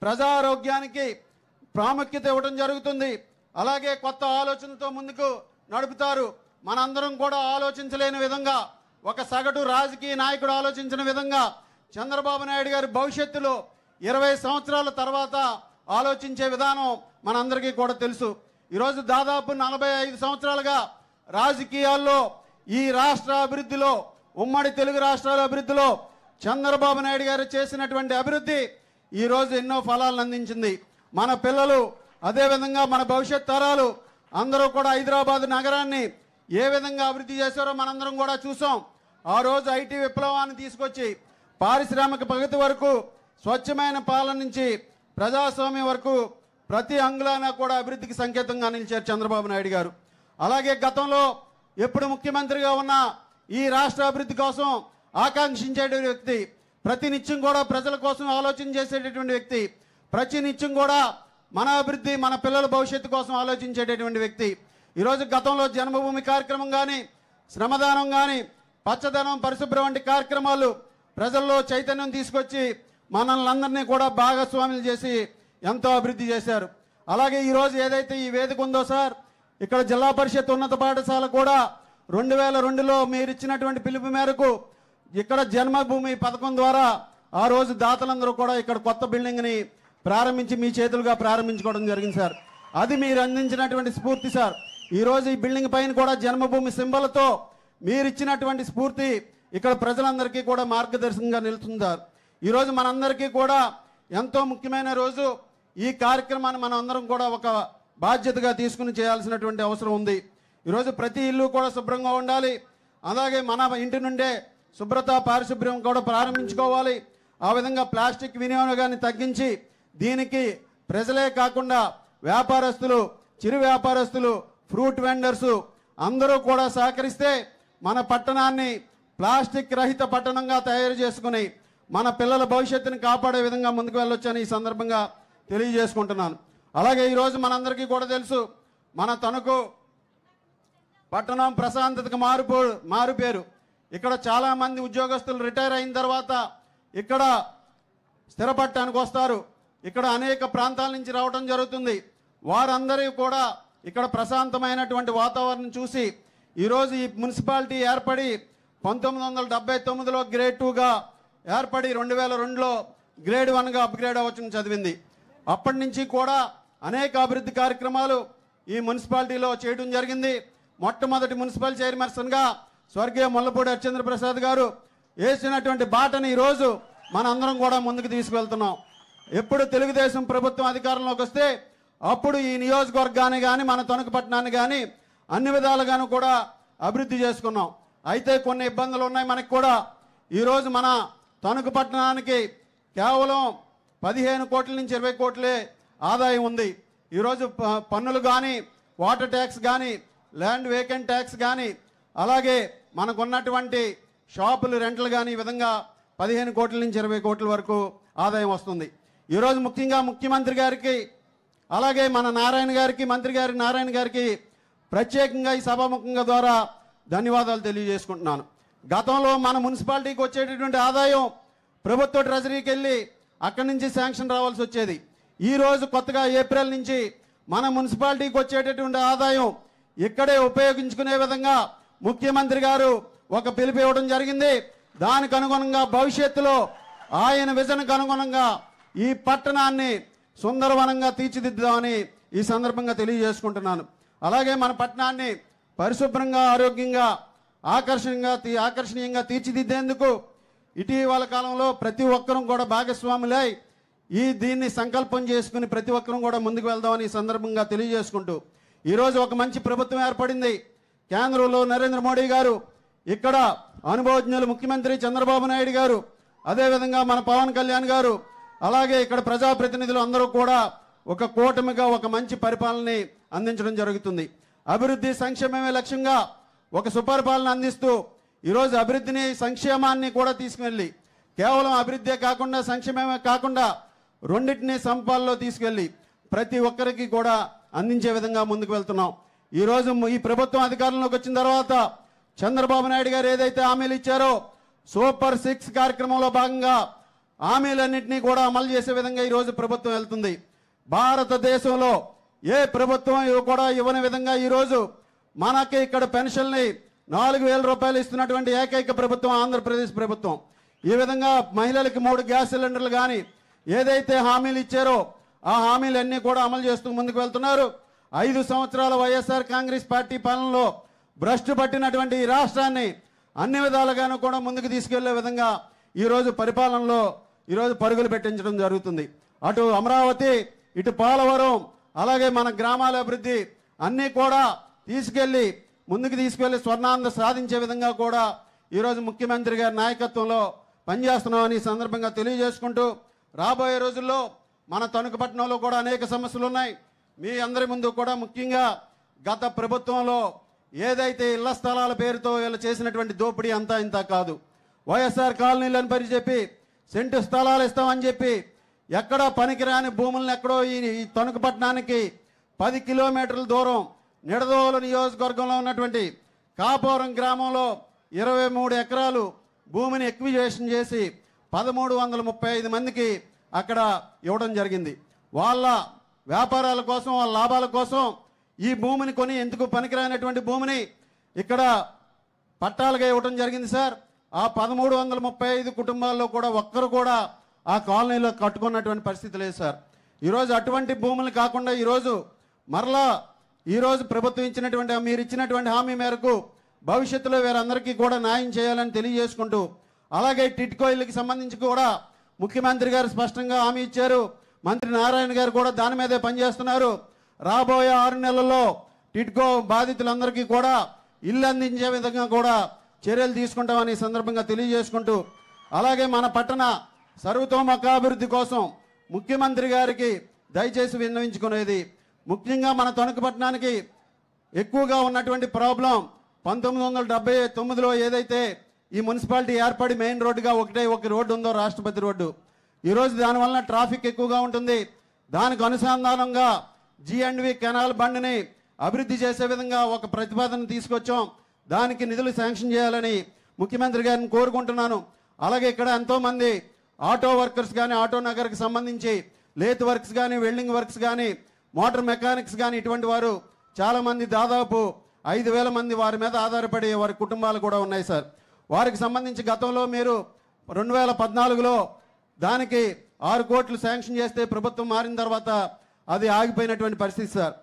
ప్రజారోగ్యానికి ప్రాముఖ్యత ఇవ్వడం జరుగుతుంది. అలాగే కొత్త ఆలోచనలతో ముందుకు నడుపుతారు. మనందరం కూడా ఆలోచించలేని విధంగా, ఒక సగటు రాజకీయ నాయకుడు ఆలోచించిన విధంగా చంద్రబాబు నాయుడు గారి భవిష్యత్తులో 20 సంవత్సరాల తర్వాత ఆలోచించే విధానం మనందరికీ కూడా తెలుసు. ఈరోజు దాదాపు 45 సంవత్సరాలుగా రాజకీయాల్లో ఈ రాష్ట్ర అభివృద్ధిలో, ఉమ్మడి తెలుగు రాష్ట్రాల అభివృద్ధిలో చంద్రబాబు నాయుడు గారు చేసినటువంటి అభివృద్ధి ఈరోజు ఎన్నో ఫలాలను అందించింది. మన పిల్లలు, అదేవిధంగా మన భవిష్యత్ తరాలు అందరూ కూడా హైదరాబాద్ నగరాన్ని ఏ విధంగా అభివృద్ధి చేశారో మనందరం కూడా చూసాం. ఆ రోజు ఐటీ విప్లవాన్ని తీసుకొచ్చి పారిశ్రామిక ప్రగతి వరకు, స్వచ్ఛమైన పాలన నుంచి ప్రజాస్వామ్యం వరకు ప్రతి అంగుళాన కూడా అభివృద్ధికి సంకేతంగా నిలిచారు చంద్రబాబు నాయుడు గారు. అలాగే గతంలో ఎప్పుడు ముఖ్యమంత్రిగా ఉన్న ఈ రాష్ట్ర అభివృద్ధి కోసం ఆకాంక్షించేటువంటి వ్యక్తి, ప్రతి నిత్యం కూడా ప్రజల కోసం ఆలోచన చేసేటటువంటి వ్యక్తి, ప్రతి నిత్యం కూడా మన అభివృద్ధి, మన పిల్లల భవిష్యత్తు కోసం ఆలోచించేటటువంటి వ్యక్తి. ఈరోజు గతంలో జన్మభూమి కార్యక్రమం కానీ, శ్రమదానం కానీ, పచ్చదనం, పరిశుభ్రం వంటి కార్యక్రమాలు ప్రజల్లో చైతన్యం తీసుకొచ్చి మనల్ని అందరినీ కూడా భాగస్వాములు చేసి ఎంతో అభివృద్ధి చేశారు. అలాగే ఈరోజు ఏదైతే ఈ వేదిక ఉందో సార్, ఇక్కడ జిల్లా పరిషత్ ఉన్నత పాఠశాల కూడా 2002లో మీరు ఇచ్చినటువంటి పిలుపు మేరకు ఇక్కడ జన్మభూమి పథకం ద్వారా ఆ రోజు దాతలందరూ కూడా ఇక్కడ కొత్త బిల్డింగ్ని ప్రారంభించి మీ చేతులుగా ప్రారంభించుకోవడం జరిగింది సార్. అది మీరు అందించినటువంటి స్ఫూర్తి సార్. ఈరోజు ఈ బిల్డింగ్ పైన కూడా జన్మభూమి సింబల్తో మీరు ఇచ్చినటువంటి స్ఫూర్తి ఇక్కడ ప్రజలందరికీ కూడా మార్గదర్శకంగా నిలుస్తుంది సార్. ఈరోజు మనందరికీ కూడా ఎంతో ముఖ్యమైన రోజు. ఈ కార్యక్రమాన్ని మనం అందరం కూడా ఒక బాధ్యతగా తీసుకుని చేయాల్సినటువంటి అవసరం ఉంది. ఈరోజు ప్రతి ఇల్లు కూడా శుభ్రంగా ఉండాలి. అలాగే మన ఇంటి నుండే శుభ్రత, పారిశుభ్రం కూడా ప్రారంభించుకోవాలి. ఆ విధంగా ప్లాస్టిక్ వినియోగాన్ని తగ్గించి దీనికి ప్రజలే కాకుండా వ్యాపారస్తులు, చిరు వ్యాపారస్తులు, ఫ్రూట్ వెండర్సు అందరూ కూడా సహకరిస్తే మన పట్టణాన్ని ప్లాస్టిక్ రహిత పట్టణంగా తయారు చేసుకుని మన పిల్లల భవిష్యత్తుని కాపాడే విధంగా ముందుకు వెళ్ళొచ్చని ఈ సందర్భంగా తెలియజేసుకుంటున్నాను. అలాగే ఈరోజు మనందరికీ కూడా తెలుసు, మన తణుకు పట్టణం ప్రశాంతతకు మారుపేరు. ఇక్కడ చాలామంది ఉద్యోగస్తులు రిటైర్ అయిన తర్వాత ఇక్కడ స్థిరపడటానికి వస్తారు. ఇక్కడ అనేక ప్రాంతాల నుంచి రావడం జరుగుతుంది. వారందరూ కూడా ఇక్కడ ప్రశాంతమైనటువంటి వాతావరణం చూసి ఈరోజు ఈ మున్సిపాలిటీ ఏర్పడి 1979లో గ్రేడ్ 2గా ఏర్పడి 2002లో గ్రేడ్ 1గా అప్గ్రేడ్ అవ్వడం చదివింది. అప్పటి నుంచి కూడా అనేక అభివృద్ధి కార్యక్రమాలు ఈ మున్సిపాలిటీలో చేయడం జరిగింది. మొట్టమొదటి మున్సిపల్ చైర్మన్గా స్వర్గీయ ముల్లపూడి హరిచంద్ర ప్రసాద్ గారు వేసినటువంటి బాటని ఈరోజు మనందరం కూడా ముందుకు తీసుకువెళ్తున్నాం. ఎప్పుడు తెలుగుదేశం ప్రభుత్వం అధికారంలోకి వస్తే అప్పుడు ఈ నియోజకవర్గాన్ని కానీ, మన తణుకు పట్టణాన్ని కానీ అన్ని విధాలుగాను కూడా అభివృద్ధి చేసుకున్నాం. అయితే కొన్ని ఇబ్బందులు ఉన్నాయి మనకు కూడా. ఈరోజు మన తణుకు పట్టణానికి కేవలం 15 కోట్ల నుంచి 20 కోట్లే ఆదాయం ఉంది. ఈరోజు పన్నులు కానీ, వాటర్ ట్యాక్స్ కానీ, ల్యాండ్ వేకెంట్ ట్యాక్స్ కానీ, అలాగే మనకున్నటువంటి షాపులు రెంట్లు కానీ ఈ విధంగా 15 కోట్ల నుంచి 20 కోట్ల వరకు ఆదాయం వస్తుంది. ఈరోజు ముఖ్యంగా ముఖ్యమంత్రి గారికి, అలాగే మన నారాయణ గారికి, మంత్రి గారి నారాయణ గారికి ప్రత్యేకంగా ఈ సభాముఖంగా ద్వారా ధన్యవాదాలు తెలియజేసుకుంటున్నాను. గతంలో మన మున్సిపాలిటీకి వచ్చేటటువంటి ఆదాయం ప్రభుత్వ ట్రెజరీకి వెళ్ళి అక్కడి నుంచి శాంక్షన్ రావాల్సి వచ్చేది. ఈరోజు కొత్తగా ఏప్రిల్ నుంచి మన మున్సిపాలిటీకి వచ్చేటటువంటి ఆదాయం ఇక్కడే ఉపయోగించుకునే విధంగా ముఖ్యమంత్రి గారు ఒక పిలుపు ఇవ్వడం జరిగింది. దానికి అనుగుణంగా భవిష్యత్తులో ఆయన విజన్కు అనుగుణంగా ఈ పట్టణాన్ని సుందరవనంగా తీర్చిదిద్దామని ఈ సందర్భంగా తెలియజేసుకుంటున్నాను. అలాగే మన పట్టణాన్ని పరిశుభ్రంగా, ఆరోగ్యంగా, ఆకర్షణీయంగా తీర్చిదిద్దేందుకు ఇటీవల కాలంలో ప్రతి ఒక్కరూ కూడా భాగస్వాములై దీన్ని సంకల్పం చేసుకుని ప్రతి ఒక్కరూ కూడా ముందుకు వెళ్దామని ఈ సందర్భంగా తెలియజేసుకుంటూ ఈరోజు ఒక మంచి ప్రభుత్వం ఏర్పడింది. కేంద్రంలో నరేంద్ర మోడీ గారు, ఇక్కడ అనుభవజ్ఞులు ముఖ్యమంత్రి చంద్రబాబు నాయుడు గారు, అదేవిధంగా మన పవన్ కళ్యాణ్ గారు, అలాగే ఇక్కడ ప్రజాప్రతినిధులు అందరూ కూడా ఒక కూటమిగా ఒక మంచి పరిపాలనని అందించడం జరుగుతుంది. అభివృద్ధి, సంక్షేమమే లక్ష్యంగా ఒక సుపరిపాలన అందిస్తూ ఈరోజు అభివృద్ధిని, సంక్షేమాన్ని కూడా తీసుకువెళ్ళి కేవలం అభివృద్ధే కాకుండా, సంక్షేమమే కాకుండా రెండింటినీ సంపాలలో తీసుకెళ్ళి ప్రతి ఒక్కరికి కూడా అందించే విధంగా ముందుకు వెళ్తున్నాం. ఈరోజు ఈ ప్రభుత్వం అధికారంలోకి వచ్చిన తర్వాత చంద్రబాబు నాయుడు గారు ఏదైతే హామీలు ఇచ్చారో సూపర్ 6 కార్యక్రమంలో భాగంగా హామీలన్నింటినీ కూడా అమలు చేసే విధంగా ఈరోజు ప్రభుత్వం వెళ్తుంది. భారతదేశంలో ఏ ప్రభుత్వం కూడా ఇవ్వని విధంగా ఈరోజు మనకి ఇక్కడ పెన్షన్ని 4,000 రూపాయలు ఇస్తున్నటువంటి ఏకైక ప్రభుత్వం ఆంధ్రప్రదేశ్ ప్రభుత్వం. ఈ విధంగా మహిళలకి 3 గ్యాస్ సిలిండర్లు కానీ ఏదైతే హామీలు ఇచ్చారో ఆ హామీలన్నీ కూడా అమలు చేస్తూ ముందుకు వెళ్తున్నారు. 5 సంవత్సరాల వైఎస్ఆర్ కాంగ్రెస్ పార్టీ పాలనలో భ్రష్టు పట్టినటువంటి ఈ రాష్ట్రాన్ని అన్ని విధాలుగాను కూడా ముందుకు తీసుకెళ్లే విధంగా ఈరోజు పరిపాలనలో ఈరోజు పరుగులు పెట్టించడం జరుగుతుంది. అటు అమరావతి, ఇటు పోలవరం, అలాగే మన గ్రామాల అభివృద్ధి అన్నీ కూడా ముందుకు తీసుకెళ్లి స్వర్ణాంధ్ర సాధించే విధంగా కూడా ఈరోజు ముఖ్యమంత్రి గారి నాయకత్వంలో పనిచేస్తున్నామని సందర్భంగా తెలియజేసుకుంటూ, రాబోయే రోజుల్లో మన తణుకు పట్టణంలో కూడా అనేక సమస్యలు ఉన్నాయి. మీ అందరి ముందు కూడా ముఖ్యంగా గత ప్రభుత్వంలో ఏదైతే ఇళ్ల స్థలాల పేరుతో వీళ్ళు చేసినటువంటి దోపిడీ అంతా ఇంత కాదు. వైఎస్ఆర్ కాలనీలను పరి చెప్పి సెంటు స్థలాలు ఇస్తామని చెప్పి ఎక్కడో పనికిరాని భూములను ఎక్కడో ఈ తణుకు పట్టణానికి 10 కిలోమీటర్ల దూరం నిడదవోలు నియోజకవర్గంలో ఉన్నటువంటి కాపురం గ్రామంలో 23 ఎకరాలు భూమిని ఎక్విజేషన్ చేసి 1335 మందికి అక్కడ ఇవ్వడం జరిగింది. వాళ్ళ వ్యాపారాల కోసం, వాళ్ళ లాభాల కోసం ఈ భూమిని కొని ఎందుకు పనికిరానటువంటి భూమిని ఇక్కడ పట్టాలుగా ఇవ్వడం జరిగింది సార్. ఆ 1335 కుటుంబాల్లో కూడా ఒక్కరు కూడా ఆ కాలనీలో కట్టుకున్నటువంటి పరిస్థితి లేదు సార్. ఈరోజు అటువంటి భూములు కాకుండా ఈరోజు మరలా ఈరోజు ప్రభుత్వం ఇచ్చినటువంటి మీరు ఇచ్చినటువంటి హామీ మేరకు భవిష్యత్తులో వీరందరికీ కూడా న్యాయం చేయాలని తెలియజేసుకుంటూ, అలాగే టిట్కో ఇళ్ళకి సంబంధించి కూడా ముఖ్యమంత్రి గారు స్పష్టంగా హామీ ఇచ్చారు. మంత్రి నారాయణ గారు కూడా దాని మీదే పనిచేస్తున్నారు. రాబోయే 6 నెలల్లో టిట్కో బాధితులందరికీ కూడా ఇల్లు అందించే విధంగా కూడా చర్యలు తీసుకుంటామని సందర్భంగా తెలియజేసుకుంటూ, అలాగే మన పట్టణ సర్వతోముఖాభివృద్ధి కోసం ముఖ్యమంత్రి గారికి దయచేసి విన్నవించుకునేది, ముఖ్యంగా మన తణుకు పట్టణానికి ఎక్కువగా ఉన్నటువంటి ప్రాబ్లం 1979లో ఏదైతే ఈ మున్సిపాలిటీ ఏర్పడి మెయిన్ రోడ్డుగా ఒకటే ఒక రోడ్డు ఉందో రాష్ట్రపతి రోడ్డు, ఈరోజు దానివల్ల ట్రాఫిక్ ఎక్కువగా ఉంటుంది. దానికి అనుసంధానంగా G&V కెనాల్ బండిని అభివృద్ధి చేసే విధంగా ఒక ప్రతిపాదన తీసుకొచ్చాం. దానికి నిధులు శాంక్షన్ చేయాలని ముఖ్యమంత్రి గారిని కోరుకుంటున్నాను. అలాగే ఇక్కడ ఎంతోమంది ఆటో వర్కర్స్ కానీ, ఆటో నగర్కి సంబంధించి లేత్ వర్క్స్ కానీ, వెల్డింగ్ వర్క్స్ కానీ, మోటార్ మెకానిక్స్ కానీ ఇటువంటి వారు చాలామంది, దాదాపు 5,000 మంది వారి మీద ఆధారపడి వారి కుటుంబాలు కూడా ఉన్నాయి సార్. వారికి సంబంధించి గతంలో మీరు 2014లో దానికి 6 కోట్లు శాంక్షన్ చేస్తే ప్రభుత్వం మారిన తర్వాత అది ఆగిపోయినటువంటి పరిస్థితి సార్.